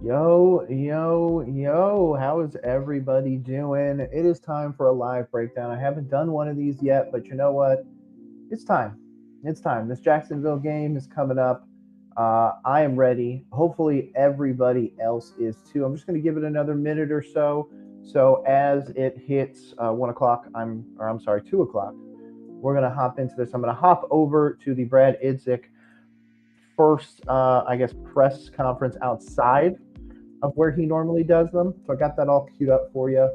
Yo, yo, yo, how is everybody doing? It is time for a live breakdown. I haven't done one of these yet, but you know what? It's time. It's time. This Jacksonville game is coming up. I am ready. Hopefully, everybody else is too. I'm just going to give it another minute or so. So as it hits 1 o'clock, I'm sorry, 2 o'clock. We're going to hop into this. I'm going to hop over to the Brad Idzik first, I guess, press conference outside of where he normally does them. So I got that all queued up for you.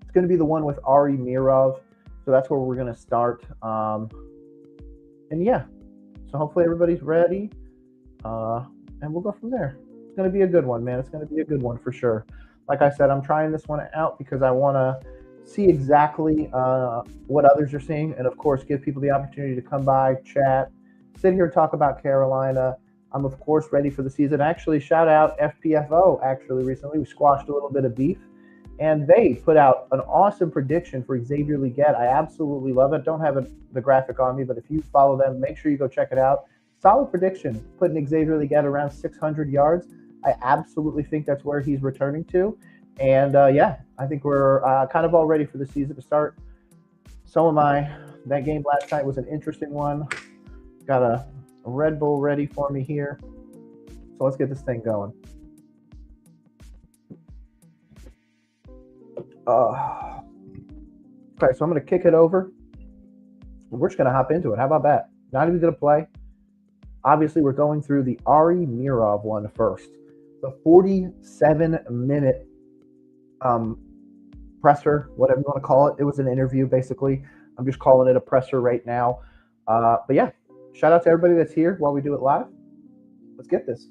It's going to be the one with Ari Mirov. So that's where we're going to start. And yeah, so hopefully everybody's ready. And we'll go from there. It's going to be a good one, man. It's going to be a good one for sure. Like I said, I'm trying this one out because I want to see exactly what others are seeing. And of course, give people the opportunity to come by, chat, sit here, talk about Carolina. I'm of course ready for the season. Actually, shout out FPFO. Actually, recently we squashed a little bit of beef, and they put out an awesome prediction for Xavier Leggett. I absolutely love it. Don't have the graphic on me, but if you follow them, make sure you go check it out. Solid prediction, putting Xavier Leggett around 600 yards. I absolutely think that's where he's returning to. And yeah, I think we're kind of all ready for the season to start. So am I. That game last night was an interesting one. Got a Red Bull ready for me here. So let's get this thing going. Uh, okay, so I'm going to kick it over. We're just going to hop into it. How about that? Not even going to play. Obviously, we're going through the Ari Mirov one first. The 47-minute um, presser, whatever you want to call it. It was an interview, basically. I'm just calling it a presser right now. But yeah, shout out to everybody that's here while we do it live. Let's get this.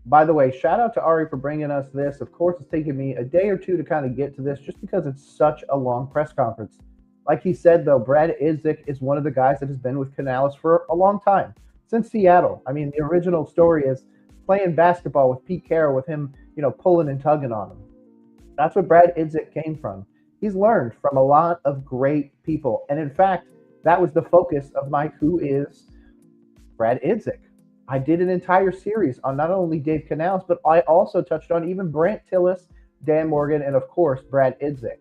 By the way, shout out to Ari for bringing us this. Of course, it's taken me a day or two to kind of get to this just because it's such a long press conference. Like he said, though, Brad Idzik is one of the guys that has been with Canales for a long time, since Seattle. I mean, the original story is playing basketball with Pete Carroll, with him, pulling and tugging on him. That's what Brad Idzik came from. He's learned from a lot of great people. And in fact, that was the focus of my Who Is Brad Idzik. I did an entire series on not only Dave Canals, but I also touched on even Brant Tillis, Dan Morgan, and of course, Brad Idzik.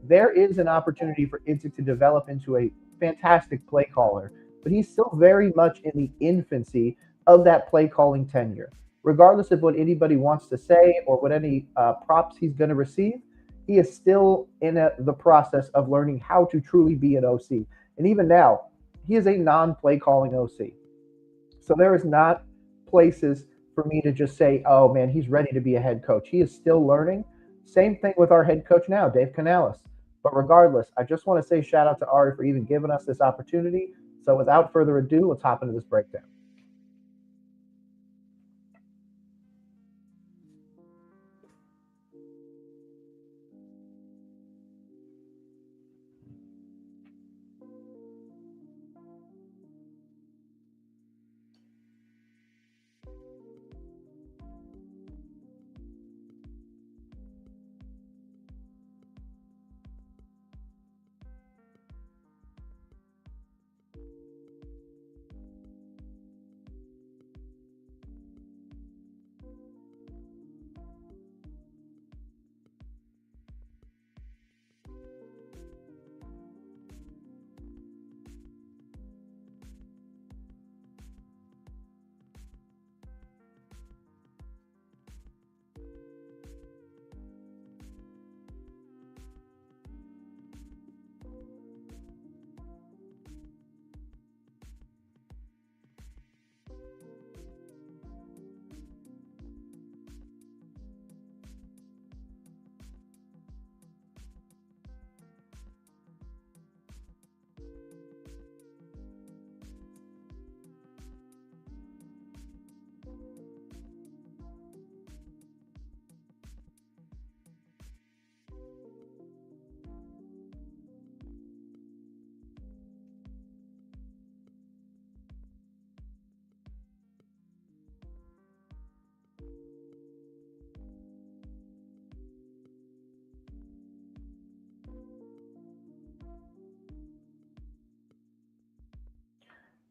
There is an opportunity for Idzik to develop into a fantastic play caller, but he's still very much in the infancy of that play calling tenure. Regardless of what anybody wants to say or what any props he's going to receive, he is still in the process of learning how to truly be an OC. And even now, he is a non play calling OC. So there is not places for me to just say, oh man, he's ready to be a head coach. He is still learning. Same thing with our head coach now, Dave Canales. But regardless, I just want to say shout out to Ari for even giving us this opportunity. So without further ado, let's hop into this breakdown.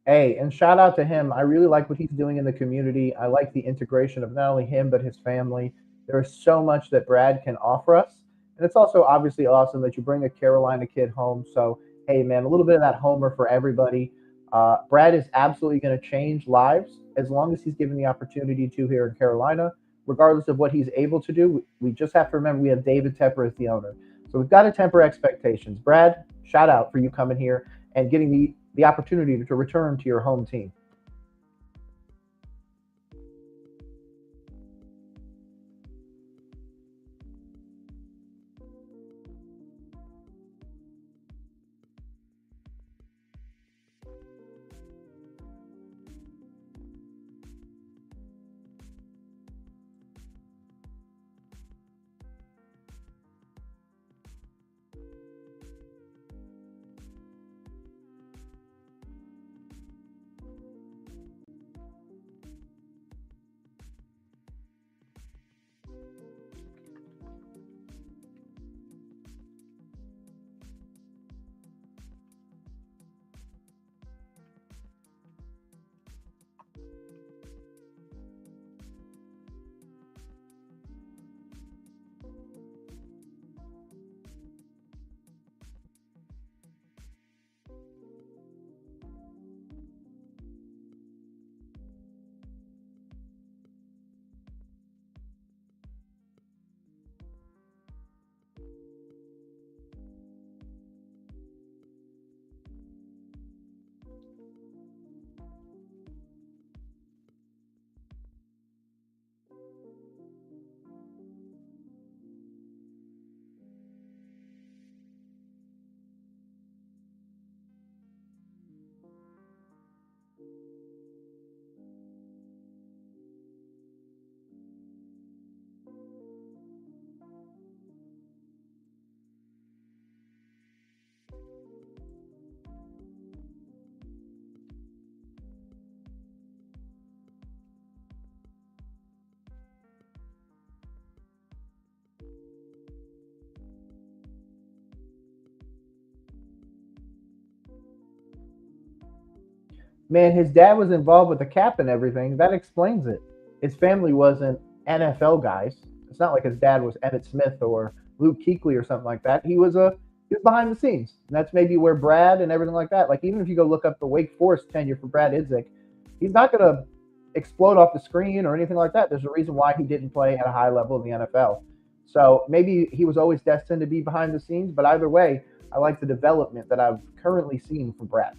Hey, and shout out to him. I really like what he's doing in the community. I like the integration of not only him, but his family. There is so much that Brad can offer us. And it's also obviously awesome that you bring a Carolina kid home. So, hey, man, a little bit of that homer for everybody. Brad is absolutely going to change lives as long as he's given the opportunity to here in Carolina, regardless of what he's able to do. We just have to remember we have David Tepper as the owner. So we've got to temper expectations. Brad, shout out for you coming here and getting the opportunity to return to your home team. Man, his dad was involved with the cap and everything. That explains it. His family wasn't NFL guys, It's not like his dad was Emmitt Smith or Luke Kuechly or something like that. He was behind the scenes, and that's maybe where Brad and everything like that. Like even if you go look up the Wake Forest tenure for Brad Idzik, he's not going to explode off the screen or anything like that. There's a reason why he didn't play at a high level in the NFL. So maybe he was always destined to be behind the scenes, but either way, I like the development that I've currently seen from Brad.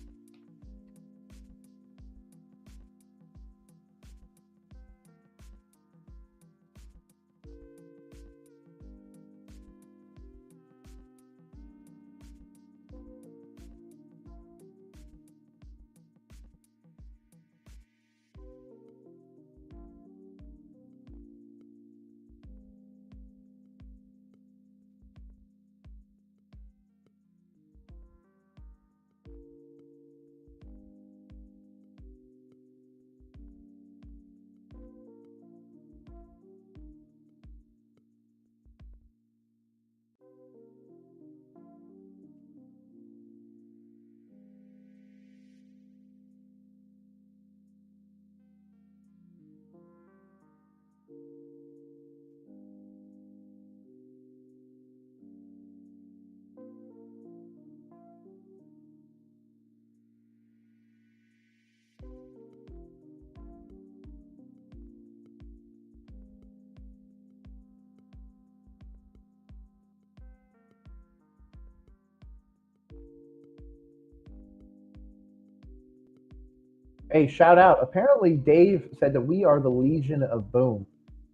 Hey, shout out. Apparently, Dave said that we are the Legion of Boom.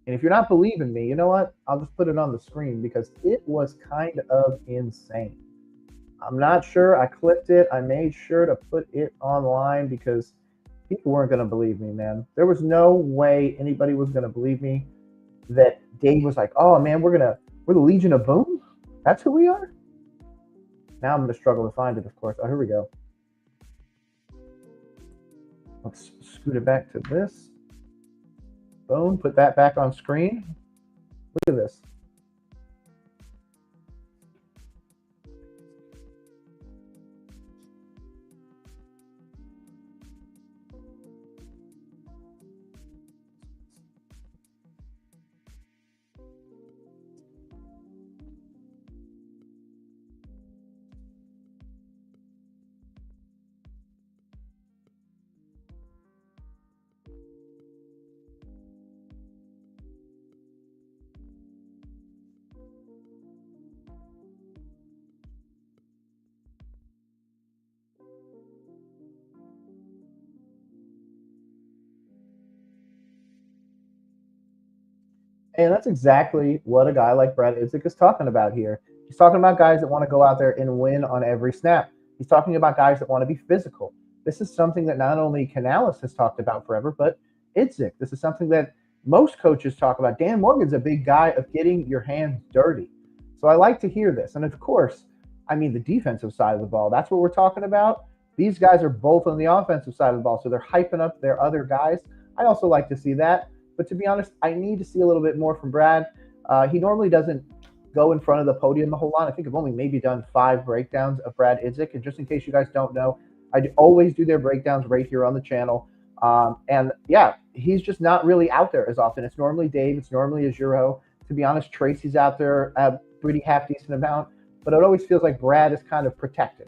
And if you're not believing me, you know what? I'll just put it on the screen because it was kind of insane. I'm not sure. I clipped it. I made sure to put it online because people weren't going to believe me, man. There was no way anybody was going to believe me that Dave was like, "Oh man, we're the Legion of Boom. That's who we are." Now I'm going to struggle to find it, of course. Oh, here we go. Let's scoot it back to this. Boom. Put that back on screen. Look at this. And that's exactly what a guy like Brad Idzik is talking about here. He's talking about guys that want to go out there and win on every snap. He's talking about guys that want to be physical. This is something that not only Canales has talked about forever, but Idzik. This is something that most coaches talk about. Dan Morgan's a big guy of getting your hands dirty. So I like to hear this. And of course, I mean the defensive side of the ball. That's what we're talking about. These guys are both on the offensive side of the ball. So they're hyping up their other guys. I also like to see that. But to be honest, I need to see a little bit more from Brad. He normally doesn't go in front of the podium a whole lot. I think I've only maybe done 5 breakdowns of Brad Idzik. And just in case you guys don't know, I always do their breakdowns right here on the channel. And yeah, he's just not really out there as often. It's normally Dave. It's normally Ajuro. To be honest, Tracy's out there a pretty half decent amount. But it always feels like Brad is kind of protected.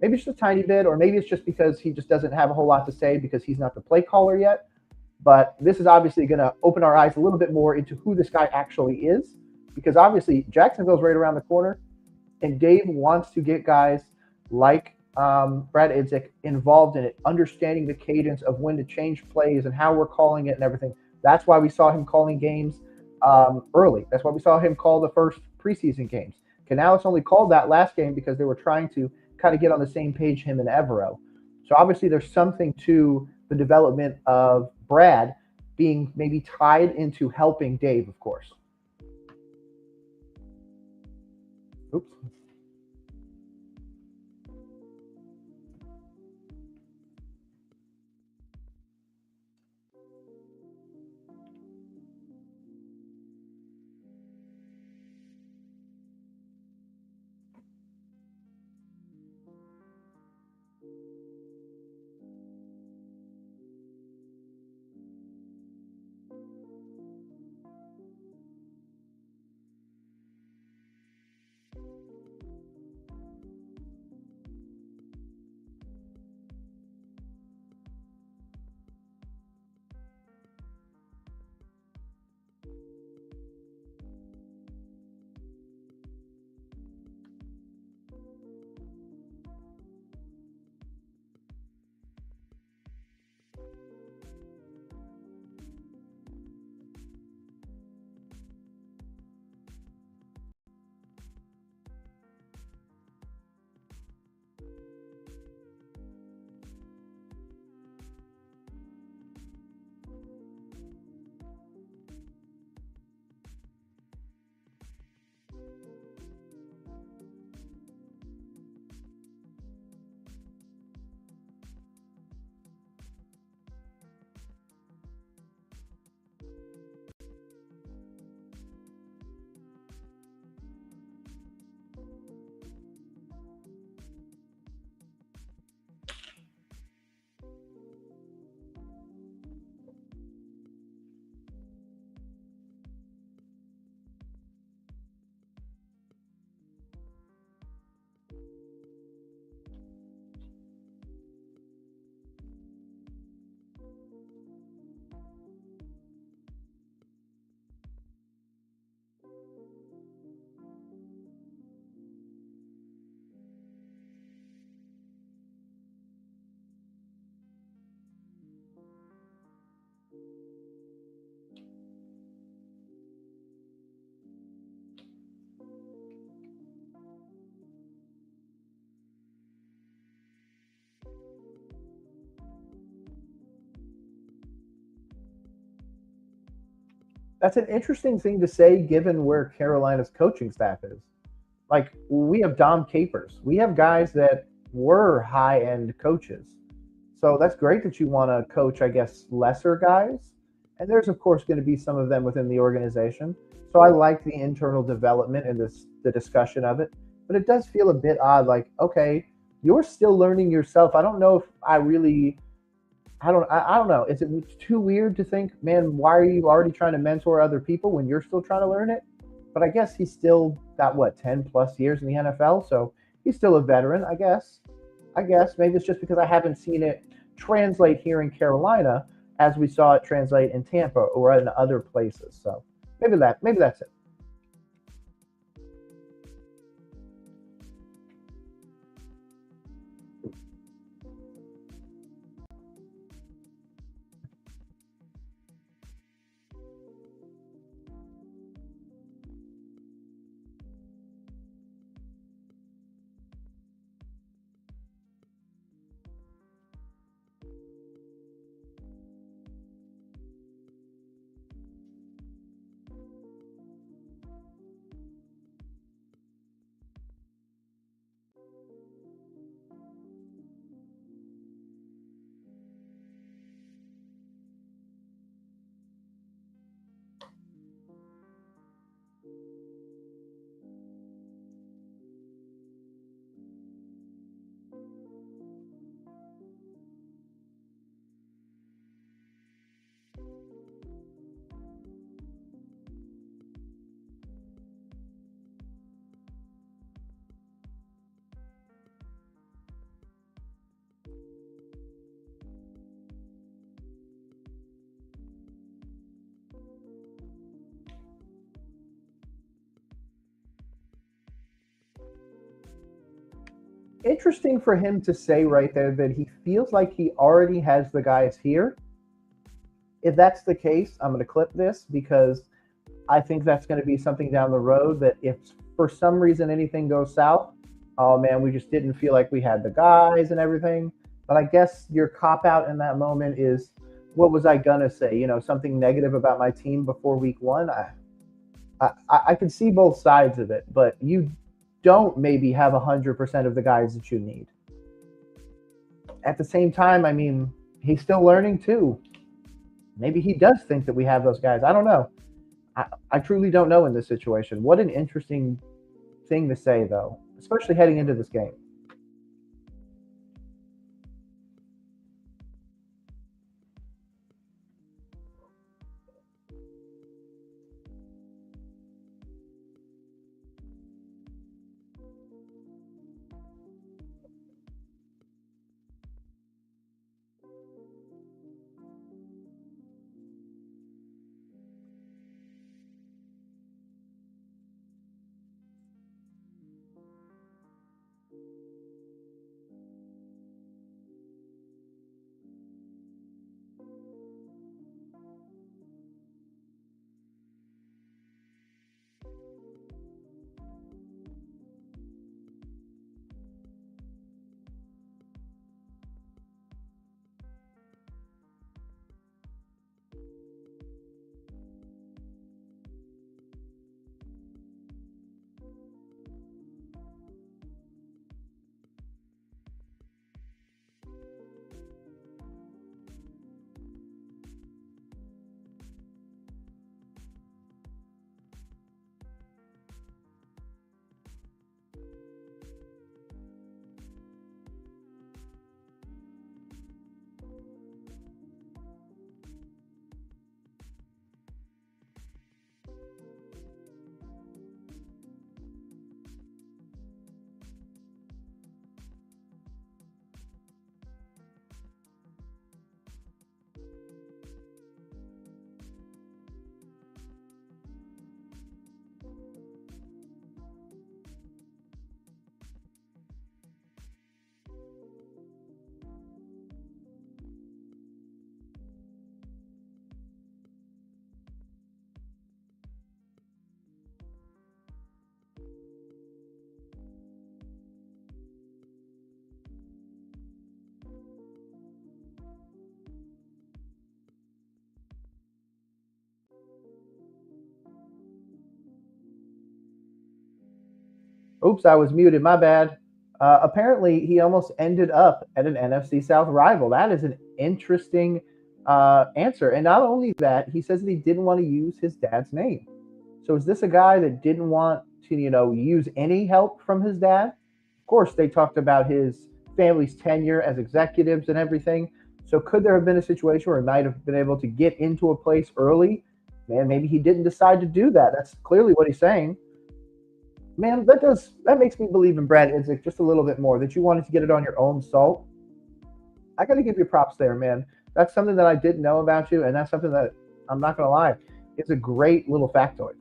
Maybe just a tiny bit, or maybe it's just because he just doesn't have a whole lot to say because he's not the play caller yet. But this is obviously going to open our eyes a little bit more into who this guy actually is, because obviously Jacksonville's right around the corner, and Dave wants to get guys like Brad Idzik involved in it, understanding the cadence of when to change plays and how we're calling it and everything. That's why we saw him calling games early. That's why we saw him call the first preseason games. Canales only called that last game because they were trying to kind of get on the same page, him and Evero. So obviously there's something to the development of Brad being maybe tied into helping Dave, of course. Oops. That's an interesting thing to say given where Carolina's coaching staff is. Like we have Dom Capers. We have guys that were high end coaches. So that's great that you want to coach, I guess, lesser guys. And there's of course going to be some of them within the organization. So I like the internal development and this the discussion of it. But it does feel a bit odd, like, okay, you're still learning yourself. I don't know if I really I don't know. Is it too weird to think, man, why are you already trying to mentor other people when you're still trying to learn it? But I guess he's still got what 10 plus years in the NFL, so he's still a veteran. I guess maybe it's just because I haven't seen it translate here in Carolina as we saw it translate in Tampa or in other places. So maybe that's it. Interesting for him to say right there that he feels like he already has the guys here. If that's the case, I'm going to clip this because I think that's going to be something down the road that if for some reason anything goes south, oh man, we just didn't feel like we had the guys and everything. But I guess your cop out in that moment is what was I going to say? Something negative about my team before week 1. I can see both sides of it, but you don't maybe have 100% of the guys that you need. At the same time, I mean, he's still learning too. Maybe he does think that we have those guys. I don't know. I truly don't know in this situation. What an interesting thing to say, though, especially heading into this game. Oops, I was muted. My bad. Apparently, he almost ended up at an NFC South rival. That is an interesting answer. And not only that, he says that he didn't want to use his dad's name. So is this a guy that didn't want to, use any help from his dad? Of course, they talked about his family's tenure as executives and everything. So could there have been a situation where he might have been able to get into a place early? Man, maybe he didn't decide to do that. That's clearly what he's saying. Man, that makes me believe in Brad Idzik just a little bit more. That you wanted to get it on your own salt. I got to give you props there, man. That's something that I didn't know about you, and that's something that I'm not gonna lie, it's a great little factoid.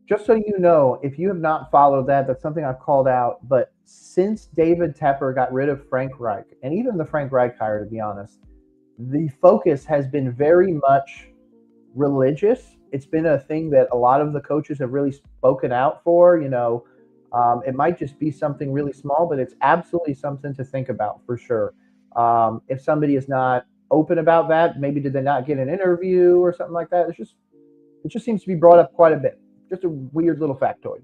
Just so you know, if you have not followed that, that's something I've called out. But since David Tepper got rid of Frank Reich, and even the Frank Reich hire, to be honest, the focus has been very much religious. It's been a thing that a lot of the coaches have really spoken out for. It might just be something really small, but it's absolutely something to think about for sure. If somebody is not open about that, maybe did they not get an interview or something like that? It just seems to be brought up quite a bit. Just a weird little factoid.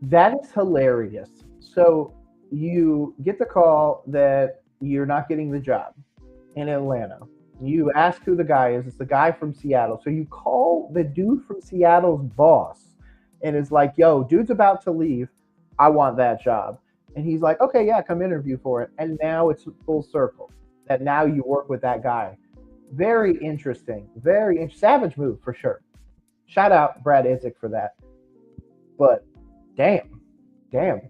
That is hilarious. So you get the call that you're not getting the job in Atlanta. You ask who the guy is. It's the guy from Seattle. So you call the dude from Seattle's boss and is like, yo, dude's about to leave. I want that job. And he's like, okay, yeah, come interview for it. And now it's full circle that now you work with that guy. Very interesting. Savage move for sure. Shout out Brad Isaac for that. But damn, damn.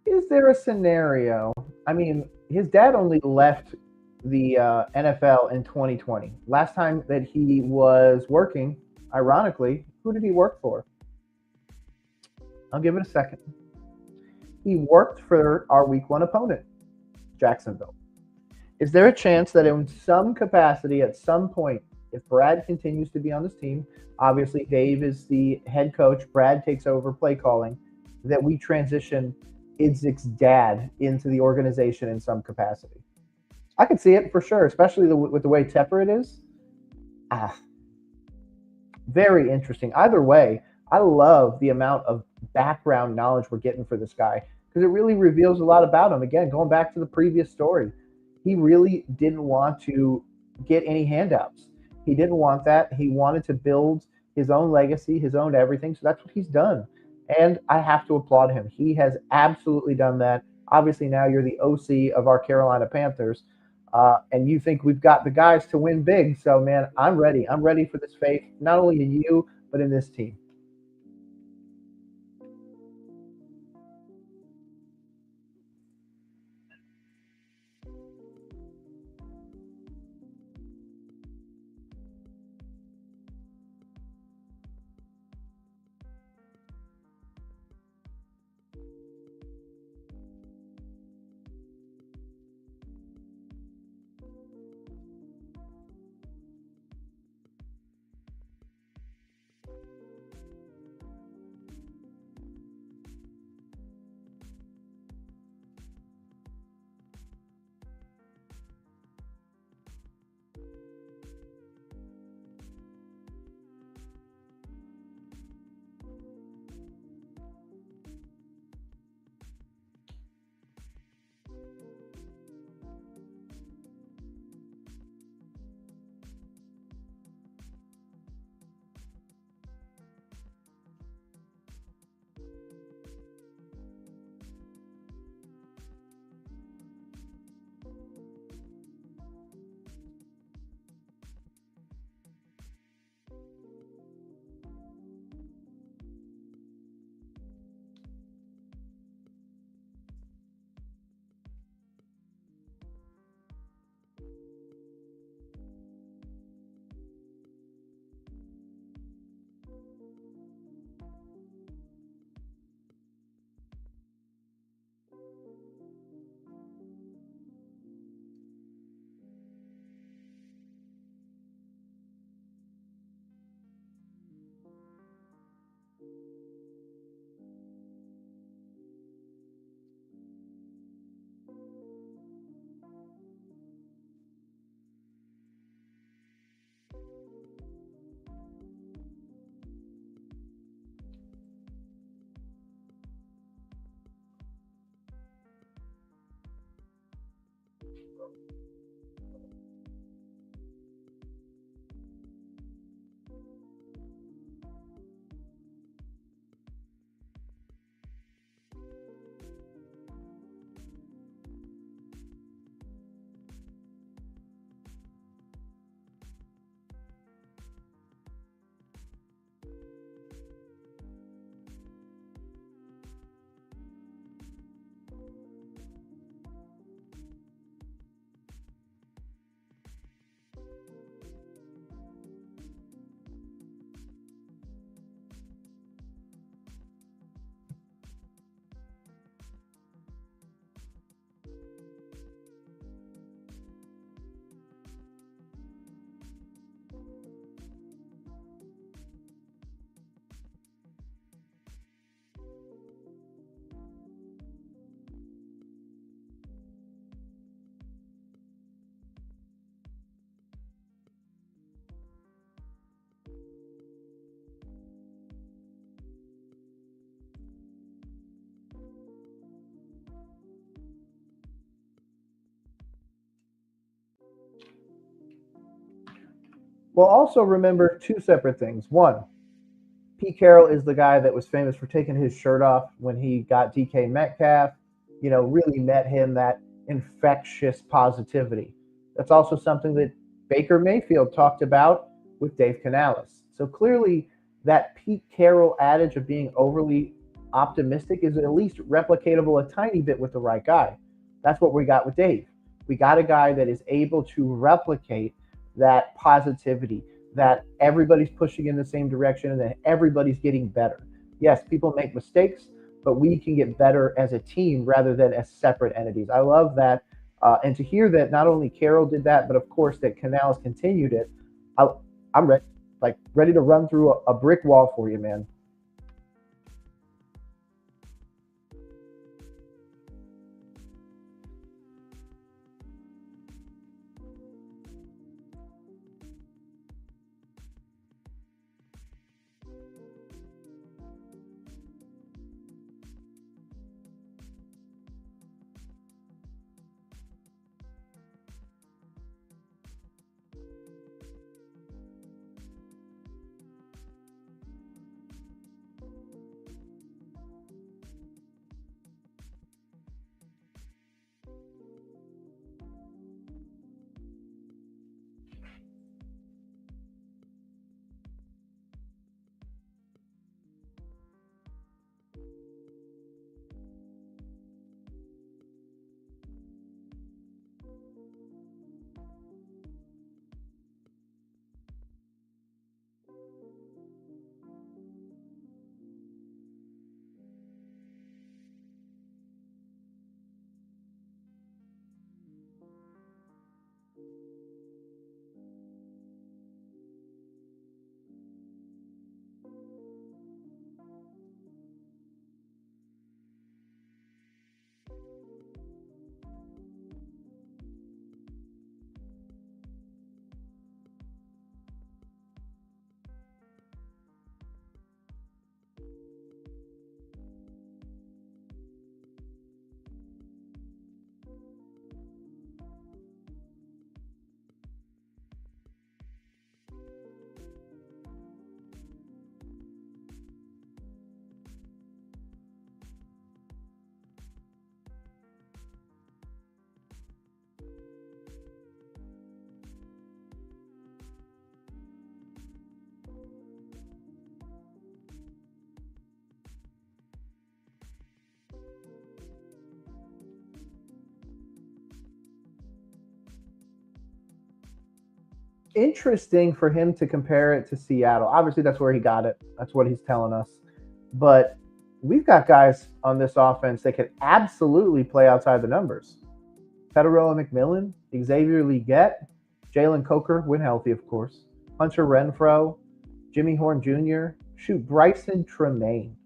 Is there a scenario? I mean, his dad only left the NFL in 2020. Last time that he was working, ironically, who did he work for? I'll give it a second. He worked for our week one opponent, Jacksonville. Is there a chance that in some capacity, at some point, if Brad continues to be on this team, obviously Dave is the head coach, Brad takes over play calling, that we transition Idzik's dad into the organization in some capacity? I could see it for sure, especially with the way Tepper it is. Ah, very interesting. Either way, I love the amount of background knowledge we're getting for this guy because it really reveals a lot about him. Again, going back to the previous story, he really didn't want to get any handouts. He didn't want that. He wanted to build his own legacy, his own everything. So that's what he's done. And I have to applaud him. He has absolutely done that. Obviously, now you're the OC of our Carolina Panthers. And you think we've got the guys to win big. So, man, I'm ready. I'm ready for this faith, not only in you, but in this team. Well, also remember two separate things. One, Pete Carroll is the guy that was famous for taking his shirt off when he got DK Metcalf, really met him that infectious positivity. That's also something that Baker Mayfield talked about with Dave Canales. So clearly, that Pete Carroll adage of being overly optimistic is at least replicatable a tiny bit with the right guy. That's what we got with Dave. We got a guy that is able to replicate that positivity, that everybody's pushing in the same direction and that everybody's getting better. Yes, people make mistakes, but we can get better as a team rather than as separate entities. I love that. And to hear that not only Carroll did that, but of course that Canales continued it, I, I'm ready, like ready to run through a brick wall for you, man. Interesting for him to compare it to Seattle. Obviously, that's where he got it. That's what he's telling us. But we've got guys on this offense that can absolutely play outside the numbers. Federer McMillan, Xavier Leggett, Jalen Coker, when healthy, of course, Hunter Renfro, Jimmy Horn Jr., shoot, Bryson Tremaine.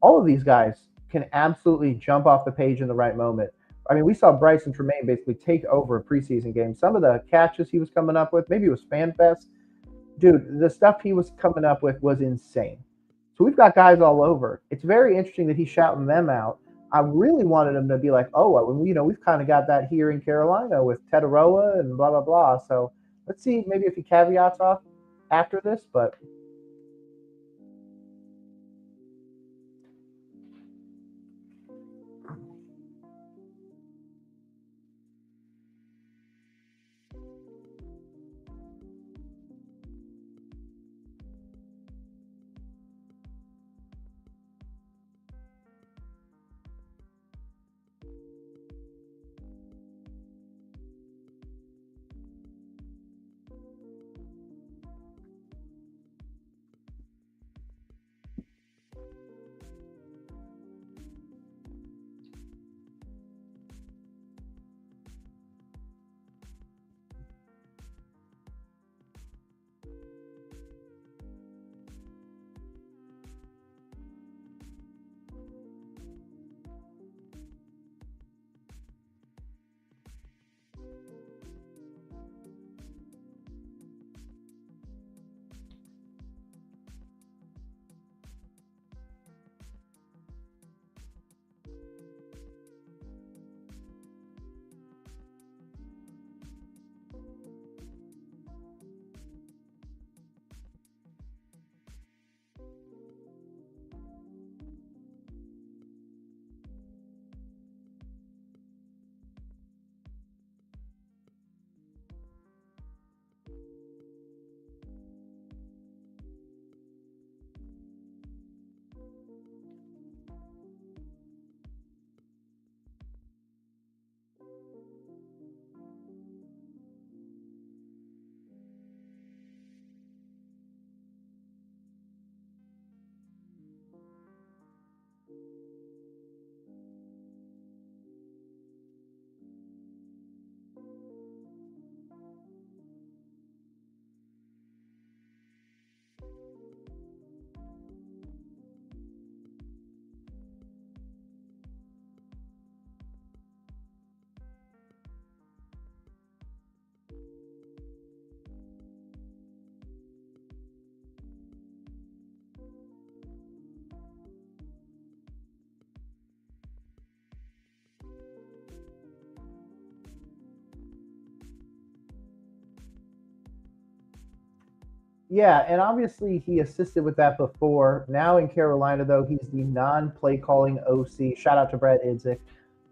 All of these guys can absolutely jump off the page in the right moment. I mean, we saw Bryson Tremaine basically take over a preseason game. Some of the catches he was coming up with, maybe it was FanFest. Dude, the stuff he was coming up with was insane. So we've got guys all over. It's very interesting that he's shouting them out. I really wanted him to be like, oh, well, we've kind of got that here in Carolina with Tetaroa and blah blah blah. So let's see, maybe if he caveats off after this. But Yeah, and obviously he assisted with that before. Now in Carolina, though, he's the non-play calling OC. Shout out to Brad Idzik.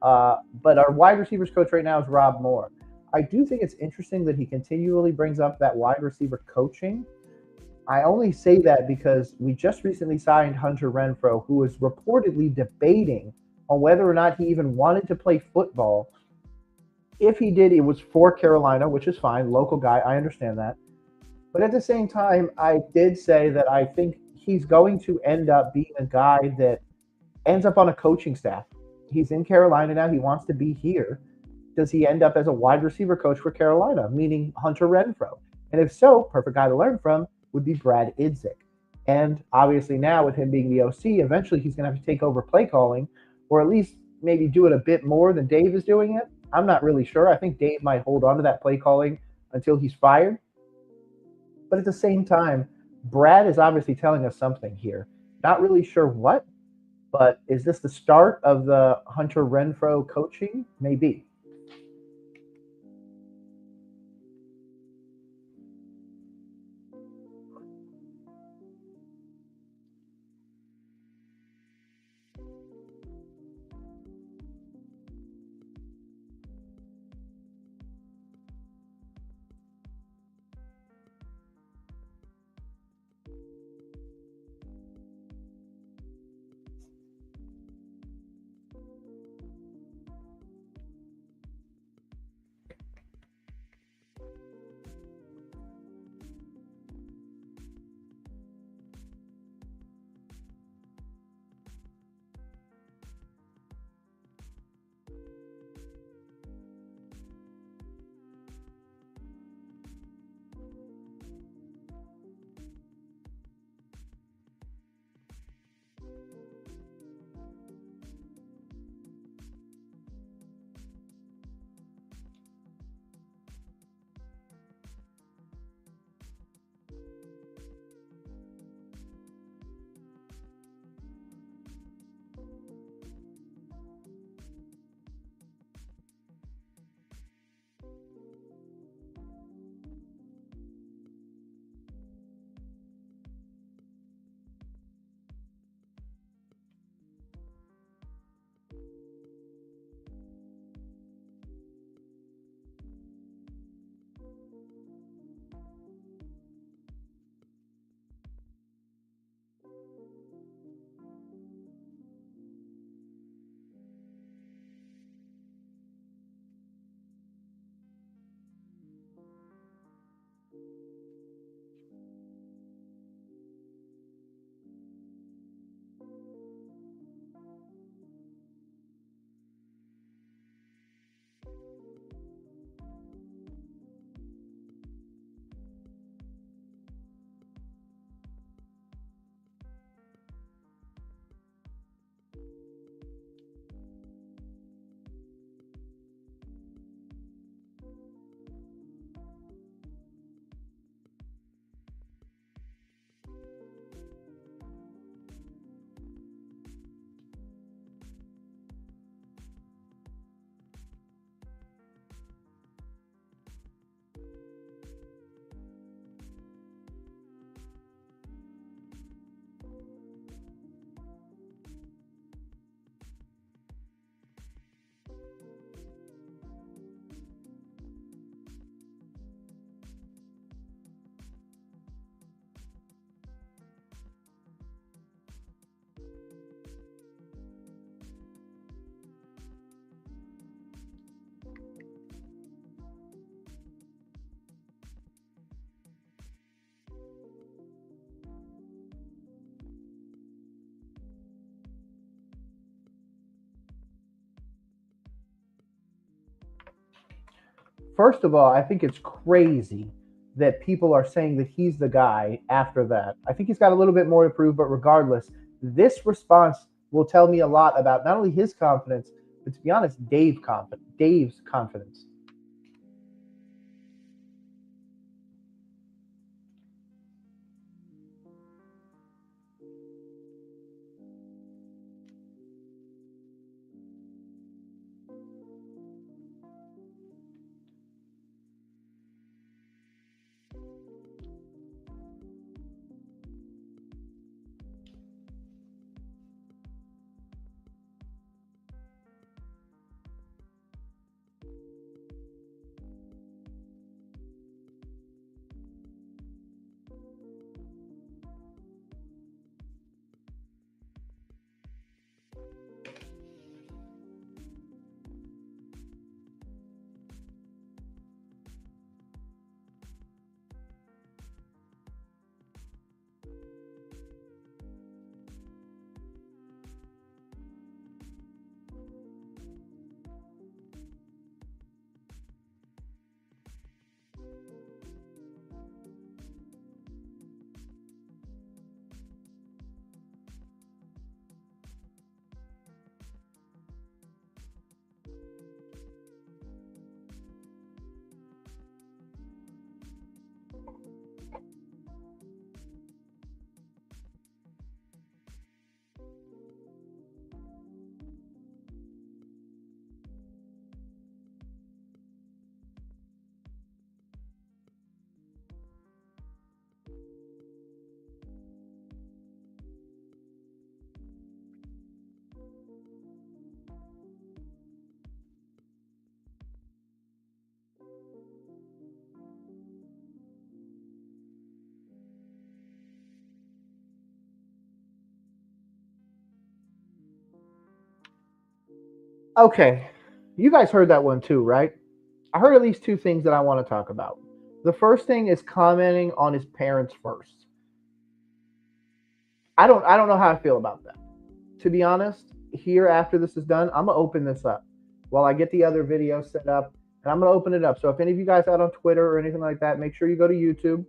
But our wide receivers coach right now is Rob Moore. I do think it's interesting that he continually brings up that wide receiver coaching. I only say that because we just recently signed Hunter Renfro, who was reportedly debating on whether or not he even wanted to play football. If he did, it was for Carolina, which is fine. Local guy, I understand that. But at the same time, I did say that I think he's going to end up being a guy that ends up on a coaching staff. He's in Carolina now. He wants to be here. Does he end up as a wide receiver coach for Carolina, meaning Hunter Renfro? And if so, perfect guy to learn from would be Brad Idzik. And obviously now with him being the OC, eventually he's going to have to take over play calling, or at least maybe do it a bit more than Dave is doing it. I'm not really sure. I think Dave might hold on to that play calling until he's fired. But at the same time, Brad is obviously telling us something here. Not really sure what, but is this the start of the Hunter Renfro coaching? Maybe. First of all, I think it's crazy that people are saying that he's the guy after that. I think he's got a little bit more to prove, but regardless, this response will tell me a lot about not only his confidence, but to be honest, Dave's confidence. Okay, you guys heard that one too, right? I heard at least two things that I want to talk about. The first thing is commenting on his parents first. I don't know how I feel about that. To be honest, here after this is done, I'm gonna open this up while I get the other video set up, and I'm gonna open it up. So if any of you guys out on Twitter or anything like that, make sure you go to YouTube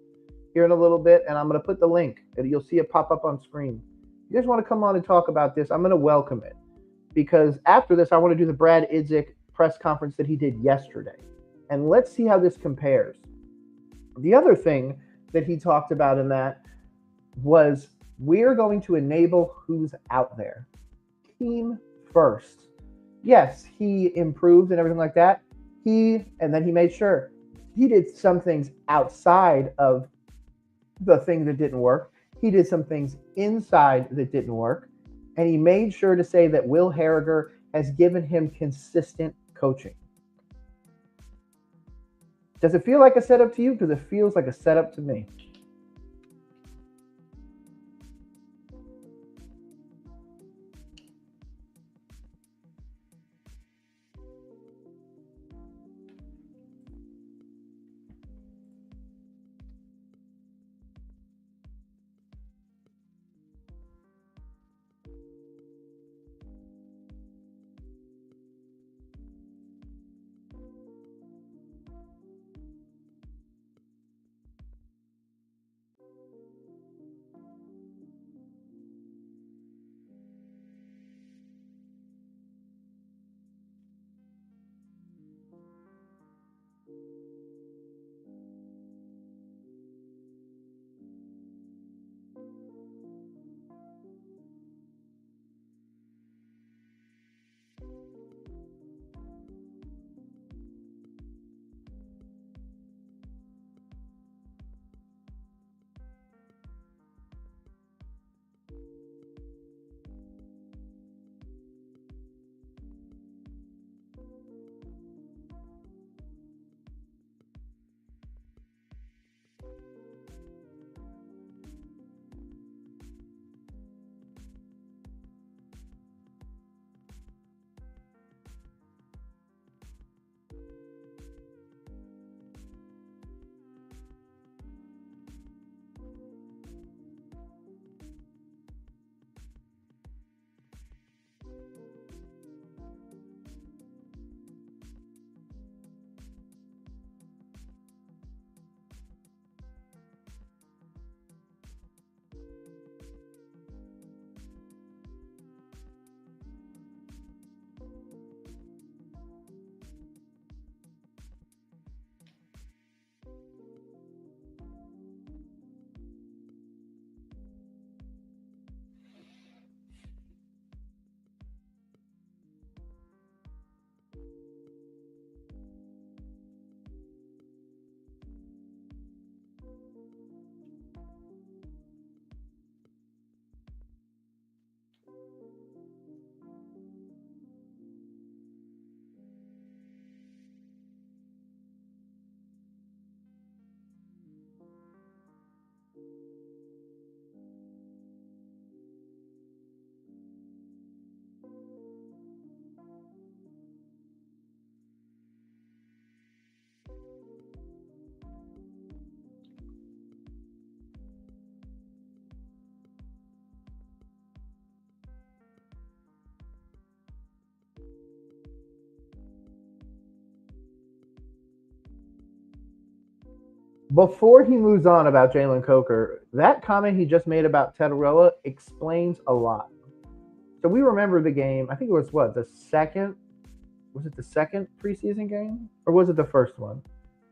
here in a little bit, and I'm gonna put the link, and you'll see it pop up on screen. If you guys want to come on and talk about this, I'm gonna welcome it because after this, I want to do the Brad Idzik press conference that he did yesterday, and let's see how this compares. The other thing that he talked about in that was we're going to enable who's out there. Team first. Yes, he improved and everything like that. And then he made sure he did some things outside of the things that didn't work. He did some things inside that didn't work. And he made sure to say that Will Harriger has given him consistent coaching. Does it feel like a setup to you? Because it feels like a setup to me. Before he moves on about Jalen Coker, that comment he just made about Tetaroa explains a lot. So we remember the game. I think it was what the second. Was it the second preseason game or was it the first one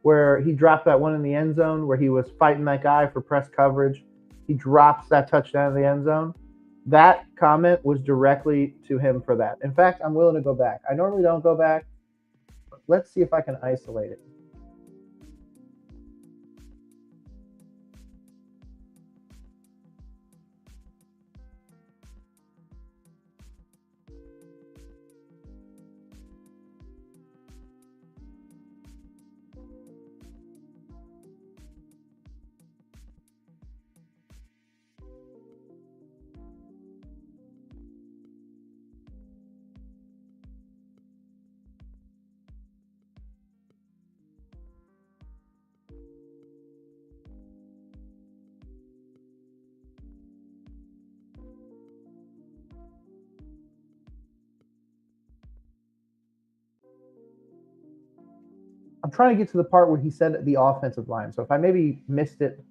where he dropped that one in the end zone where he was fighting that guy for press coverage? He drops that touchdown in the end zone. That comment was directly to him for that. In fact, I'm willing to go back. I normally don't go back. But let's see if I can isolate it. I'm trying to get to the part where he said the offensive line. So if I maybe missed it.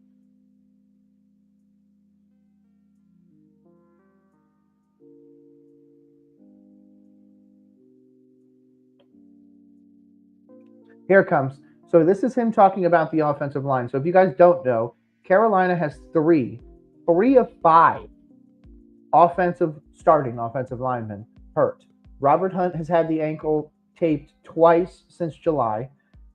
Here it comes. So this is him talking about the offensive line. So if you guys don't know, Carolina has three of five starting offensive linemen hurt. Robert Hunt has had the ankle taped twice since July.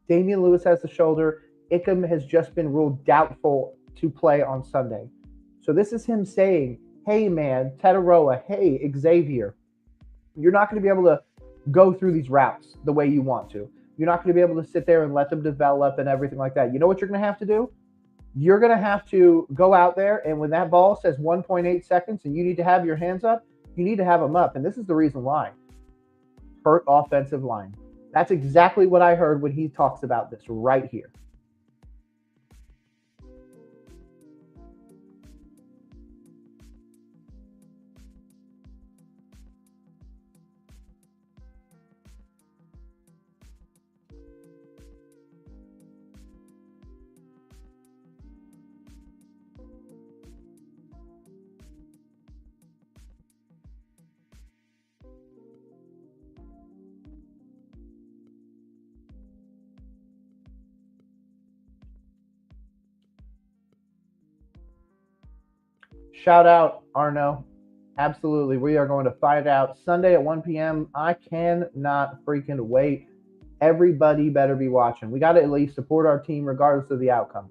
Damian Lewis has the shoulder. Ickham has just been ruled doubtful to play on Sunday. So this is him saying, hey man, Tetaroa, hey Xavier, you're not going to be able to go through these routes the way you want to. You're not going to be able to sit there and let them develop and everything like that. You know what you're going to have to do? You're going to have to go out there, and when that ball says 1.8 seconds and you need to have your hands up, you need to have them up. And this is the reason why. Hurt offensive line. That's exactly what I heard when he talks about this right here. Shout out, Arno. Absolutely. We are going to find out Sunday at 1 p.m. I cannot freaking wait. Everybody better be watching. We got to at least support our team regardless of the outcome.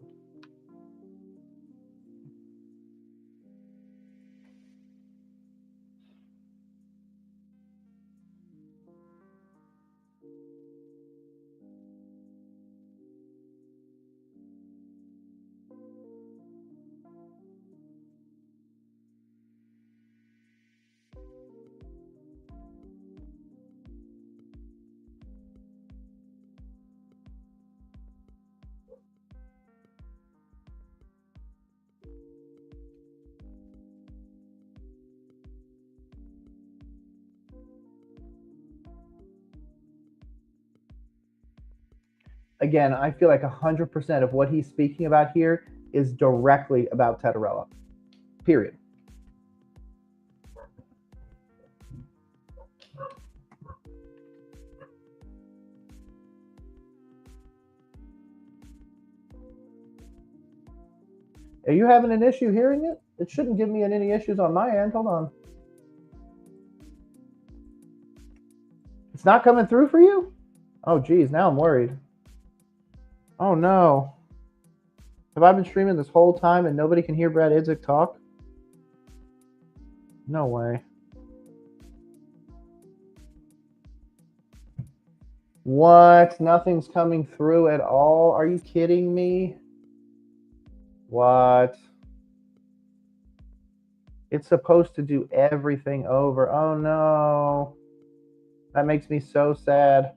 Again, I feel like 100% of what he's speaking about here is directly about Tetarella. Period. Are you having an issue hearing it? It shouldn't give me any issues on my end. Hold on. It's not coming through for you? Oh, geez. Now I'm worried. Oh, no. Have I been streaming this whole time and nobody can hear Brad Idzik talk? No way. What? Nothing's coming through at all? Are you kidding me? What? It's supposed to do everything over. Oh, no. That makes me so sad.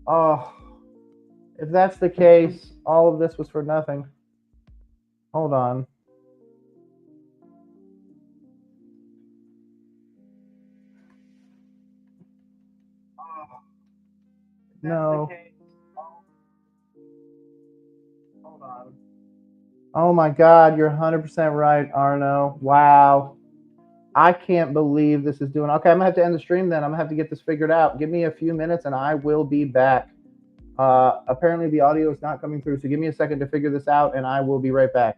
Oh. If that's the case, all of this was for nothing. Hold on. No. Hold on. Oh my God, you're 100% right, Arno. Wow. I can't believe this is doing. Okay, I'm gonna have to end the stream then. I'm gonna have to get this figured out. Give me a few minutes and I will be back. Apparently the audio is not coming through, so give me a second to figure this out and I will be right back.